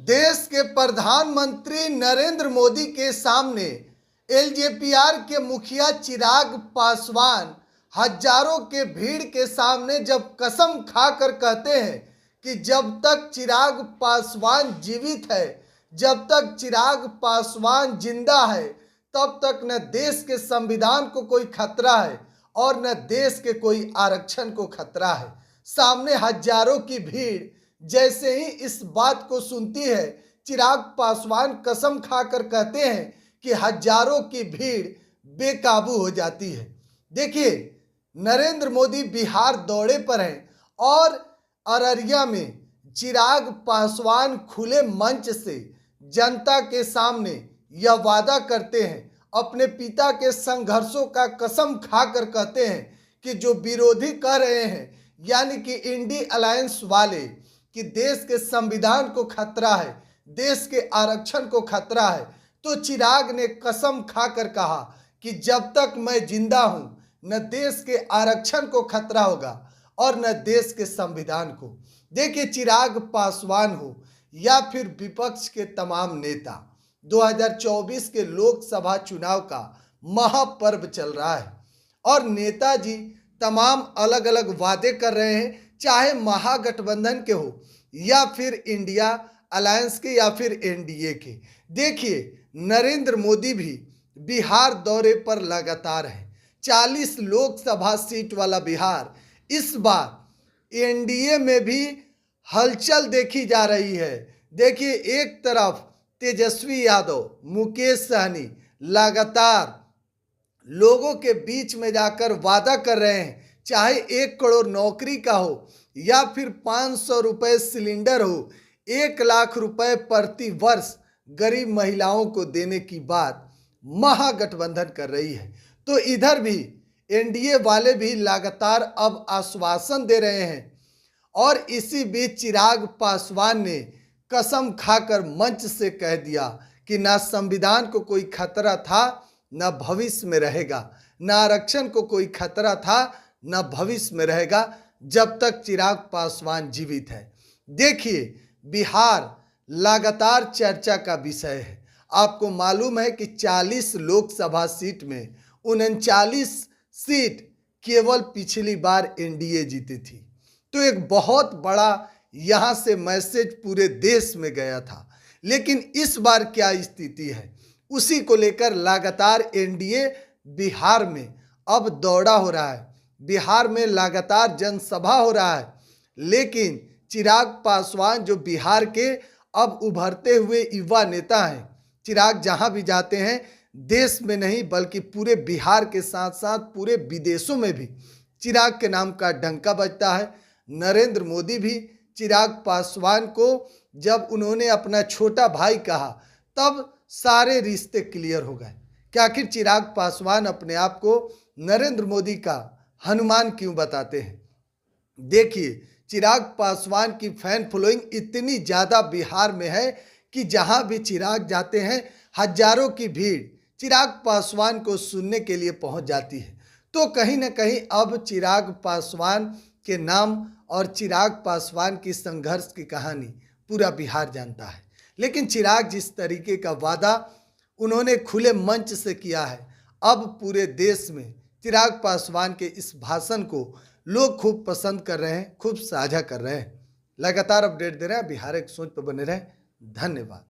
देश के प्रधानमंत्री नरेंद्र मोदी के सामने एलजेपीआर के मुखिया चिराग पासवान हजारों के भीड़ के सामने जब कसम खाकर कहते हैं कि जब तक चिराग पासवान जीवित है, जब तक चिराग पासवान जिंदा है, तब तक न देश के संविधान को कोई खतरा है और न देश के कोई आरक्षण को खतरा है। सामने हजारों की भीड़ जैसे ही इस बात को सुनती है, चिराग पासवान कसम खाकर कहते हैं कि हजारों की भीड़ बेकाबू हो जाती है। देखिए, नरेंद्र मोदी बिहार दौरे पर हैं और अररिया में चिराग पासवान खुले मंच से जनता के सामने यह वादा करते हैं, अपने पिता के संघर्षों का कसम खाकर कहते हैं कि जो विरोधी कह रहे हैं, यानी कि इंडी अलायंस वाले, कि देश के संविधान को खतरा है, देश के आरक्षण को खतरा है, तो चिराग ने कसम खाकर कहा कि जब तक मैं जिंदा हूं, न देश के आरक्षण को खतरा होगा और न देश के संविधान को। देखिए, चिराग पासवान हो या फिर विपक्ष के तमाम नेता, 2024 के लोकसभा चुनाव का महापर्व चल रहा है और नेताजी तमाम अलग अलग वादे कर रहे हैं, चाहे महागठबंधन के हो या फिर इंडिया अलायंस के या फिर एनडीए के। देखिए, नरेंद्र मोदी भी बिहार दौरे पर लगातार है। 40 लोकसभा सीट वाला बिहार, इस बार एनडीए में भी हलचल देखी जा रही है। देखिए, एक तरफ तेजस्वी यादव, मुकेश सहनी लगातार लोगों के बीच में जाकर वादा कर रहे हैं, चाहे 1 करोड़ नौकरी का हो या फिर 500 रुपये सिलेंडर हो, 1 लाख रुपए प्रति वर्ष गरीब महिलाओं को देने की बात महागठबंधन कर रही है। तो इधर भी एनडीए वाले भी लगातार अब आश्वासन दे रहे हैं और इसी बीच चिराग पासवान ने कसम खाकर मंच से कह दिया कि ना संविधान को कोई खतरा था, ना भविष्य में रहेगा, ना आरक्षण को कोई खतरा था, ना भविष्य में रहेगा, जब तक चिराग पासवान जीवित है। देखिए, बिहार लगातार चर्चा का विषय है। आपको मालूम है कि 40 लोकसभा सीट में 39 सीट केवल पिछली बार एनडीए जीती थी। तो एक बहुत बड़ा यहाँ से मैसेज पूरे देश में गया था। लेकिन इस बार क्या स्थिति है, उसी को लेकर लगातार एनडीए बिहार में अब दौड़ा हो रहा है। बिहार में लगातार जनसभा हो रहा है, लेकिन चिराग पासवान जो बिहार के अब उभरते हुए युवा नेता हैं, चिराग जहां भी जाते हैं, देश में नहीं बल्कि पूरे बिहार के साथ साथ पूरे विदेशों में भी चिराग के नाम का डंका बजता है। नरेंद्र मोदी भी चिराग पासवान को जब उन्होंने अपना छोटा भाई कहा, तब सारे रिश्ते क्लियर हो गए कि आखिर चिराग पासवान अपने आप को नरेंद्र मोदी का हनुमान क्यों बताते हैं। देखिए, चिराग पासवान की फैन फॉलोइंग इतनी ज़्यादा बिहार में है कि जहां भी चिराग जाते हैं, हजारों की भीड़ चिराग पासवान को सुनने के लिए पहुंच जाती है। तो कहीं ना कहीं अब चिराग पासवान के नाम और चिराग पासवान की संघर्ष की कहानी पूरा बिहार जानता है। लेकिन चिराग जिस तरीके का वादा उन्होंने खुले मंच से किया है, अब पूरे देश में चिराग पासवान के इस भाषण को लोग खूब पसंद कर रहे हैं, खूब साझा कर रहे हैं। लगातार अपडेट दे रहे हैं, बिहार एक सोच पर बने रहें। धन्यवाद।